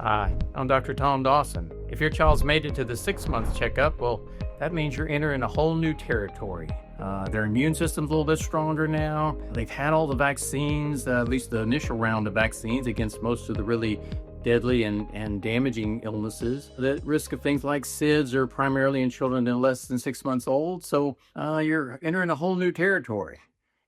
Hi, I'm Dr. Tom Dawson. If your child's made it to the 6-month checkup, well, that means you're entering a whole new territory. Their immune system's a little bit stronger now. They've had all the vaccines, at least the initial round of vaccines against most of the really deadly and damaging illnesses. The risk of things like SIDS are primarily in children that are less than 6 months old, so you're entering a whole new territory.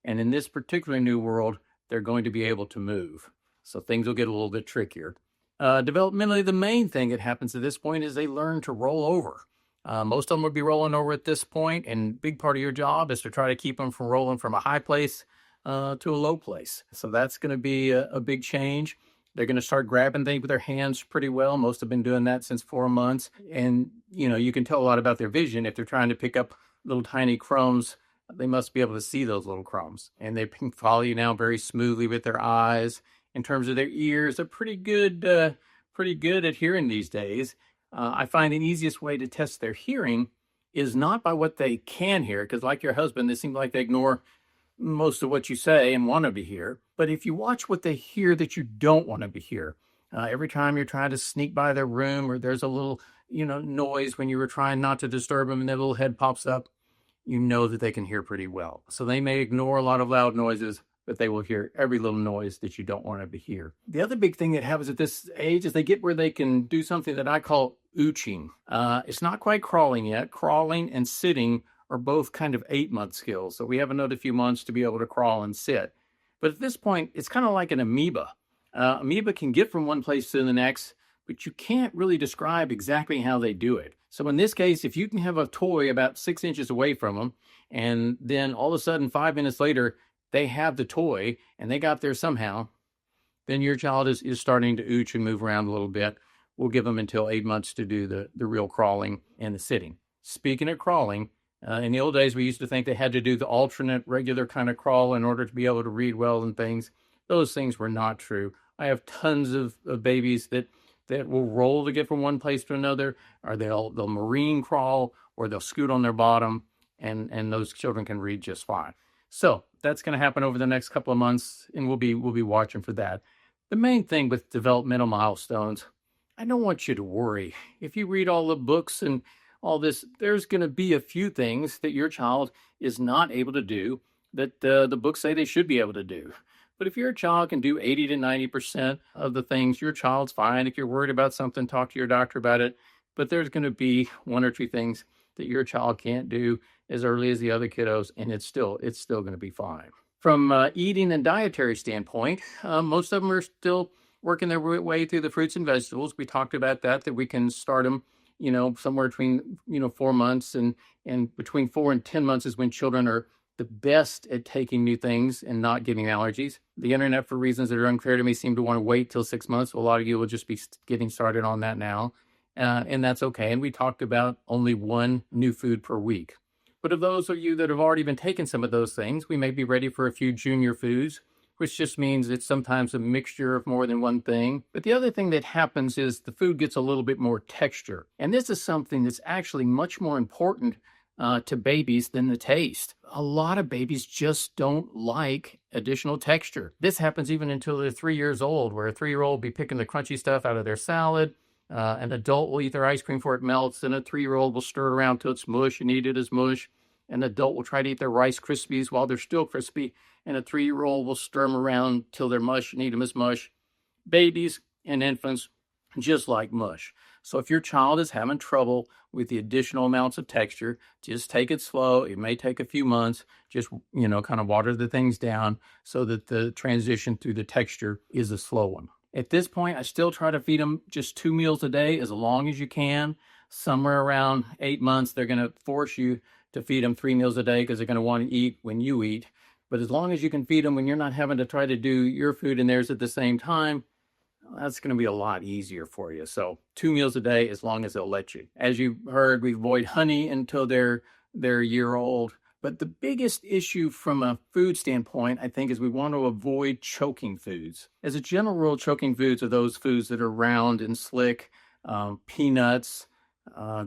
And in this particular new world, they're going to be able to move. So things will get a little bit trickier. Developmentally, the main thing that happens at this point is they learn to roll over. Most of them would be rolling over at this point, and a big part of your job is to try to keep them from rolling from a high place to a low place. So that's going to be a big change. They're going to start grabbing things with their hands pretty well. Most have been doing that since 4 months. And, you can tell a lot about their vision. If they're trying to pick up little tiny crumbs, they must be able to see those little crumbs. And they can follow you now very smoothly with their eyes. In terms of their ears, they're pretty good at hearing these days. I find the easiest way to test their hearing is not by what they can hear, because like your husband, they seem like they ignore most of what you say and want to be hear. But if you watch what they hear that you don't want to be hear, every time you're trying to sneak by their room, or there's a little, noise when you were trying not to disturb them and their little head pops up, you know that they can hear pretty well. So they may ignore a lot of loud noises, but they will hear every little noise that you don't want them to hear. The other big thing that happens at this age is they get where they can do something that I call ooching. It's not quite crawling yet. Crawling and sitting are both kind of 8-month skills. So we have another few months to be able to crawl and sit. But at this point, it's kind of like an amoeba. Amoeba can get from one place to the next, but you can't really describe exactly how they do it. So in this case, if you can have a toy about 6 inches away from them, and then all of a sudden 5 minutes later, they have the toy and they got there somehow, then your child is starting to ooch and move around a little bit. We'll give them until 8 months to do the real crawling and the sitting. Speaking of crawling, in the old days, we used to think they had to do the alternate regular kind of crawl in order to be able to read well and things. Those things were not true. I have tons of babies that will roll to get from one place to another, or they'll marine crawl, or they'll scoot on their bottom, and those children can read just fine. So that's going to happen over the next couple of months, and we'll be watching for that. The main thing with developmental milestones, I don't want you to worry. If you read all the books and all this, there's going to be a few things that your child is not able to do that the books say they should be able to do. But if your child can do 80 to 90% of the things, your child's fine. If you're worried about something, talk to your doctor about it. But there's going to be 1 or 2 things that your child can't do as early as the other kiddos, and it's still going to be fine. From eating and dietary standpoint, most of them are still working their way through the fruits and vegetables. We talked about that we can start them, somewhere between, 4 months and between 4 and 10 months is when children are the best at taking new things and not getting allergies. The internet, for reasons that are unclear to me, seem to want to wait till 6 months. Well, a lot of you will just be getting started on that now. And that's okay. And we talked about only 1 new food per week. But of those of you that have already been taking some of those things, we may be ready for a few junior foods, which just means it's sometimes a mixture of more than one thing. But the other thing that happens is the food gets a little bit more texture. And this is something that's actually much more important to babies than the taste. A lot of babies just don't like additional texture. This happens even until they're 3 years old, where a 3-year-old will be picking the crunchy stuff out of their salad. An adult will eat their ice cream before it melts, and a 3-year-old will stir it around till it's mush and eat it as mush. An adult will try to eat their Rice Krispies while they're still crispy, and a 3-year-old will stir them around till they're mush and eat them as mush. Babies and infants just like mush. So if your child is having trouble with the additional amounts of texture, just take it slow. It may take a few months. Just, kind of water the things down so that the transition through the texture is a slow one. At this point, I still try to feed them just 2 meals a day as long as you can. Somewhere around 8 months, they're going to force you to feed them 3 meals a day because they're going to want to eat when you eat. But as long as you can feed them when you're not having to try to do your food and theirs at the same time, that's going to be a lot easier for you. So 2 meals a day as long as they'll let you. As you heard, we avoid honey until they're a year old. But the biggest issue from a food standpoint, I think, is we want to avoid choking foods. As a general rule, choking foods are those foods that are round and slick, peanuts,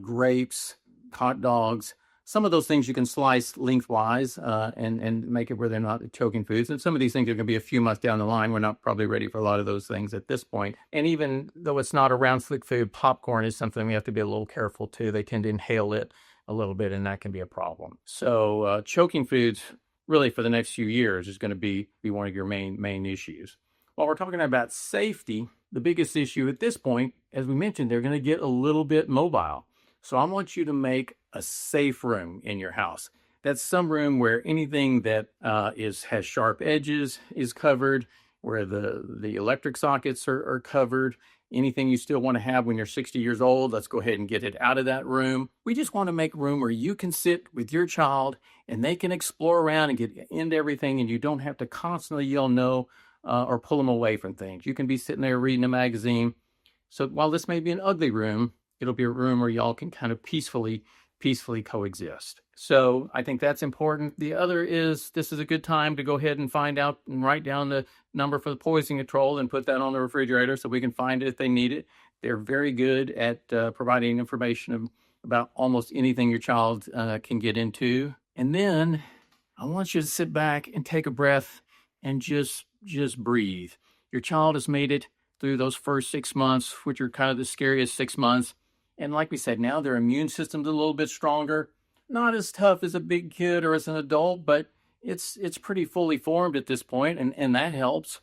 grapes, hot dogs, Some of those things you can slice lengthwise and make it where they're not choking foods. And some of these things are going to be a few months down the line. We're not probably ready for a lot of those things at this point. And even though it's not a round slick food, popcorn is something we have to be a little careful too. They tend to inhale it a little bit, and that can be a problem. So choking foods really for the next few years is going to be one of your main issues. While we're talking about safety, the biggest issue at this point, as we mentioned, they're going to get a little bit mobile. So I want you to make a safe room in your house. That's some room where anything that has sharp edges is covered, where the electric sockets are covered. Anything you still want to have when you're 60 years old, let's go ahead and get it out of that room. We just want to make room where you can sit with your child and they can explore around and get into everything, and you don't have to constantly yell no or pull them away from things. You can be sitting there reading a magazine. So while this may be an ugly room, it'll be a room where y'all can kind of peacefully coexist. So I think that's important. The other is, this is a good time to go ahead and find out and write down the number for the poison control and put that on the refrigerator so we can find it if they need it. They're very good at providing information about almost anything your child can get into. And then I want you to sit back and take a breath and just breathe. Your child has made it through those first 6 months, which are kind of the scariest 6 months. And like we said, now their immune system's a little bit stronger. Not as tough as a big kid or as an adult, but it's pretty fully formed at this point, and that helps.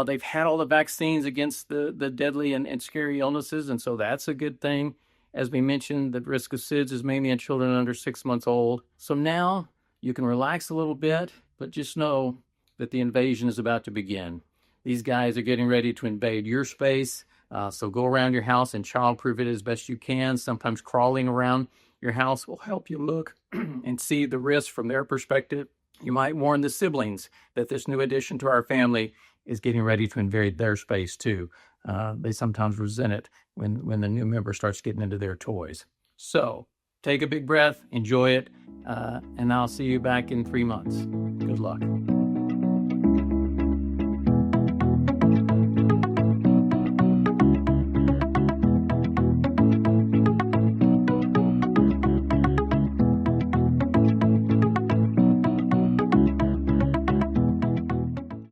They've had all the vaccines against the deadly and scary illnesses, and so that's a good thing. As we mentioned, the risk of SIDS is mainly in children under 6 months old. So now you can relax a little bit, but just know that the invasion is about to begin. These guys are getting ready to invade your space. So go around your house and childproof it as best you can. Sometimes crawling around your house will help you look and see the risk from their perspective. You might warn the siblings that this new addition to our family is getting ready to invade their space too. They sometimes resent it when the new member starts getting into their toys. So take a big breath, enjoy it, and I'll see you back in 3 months. Good luck.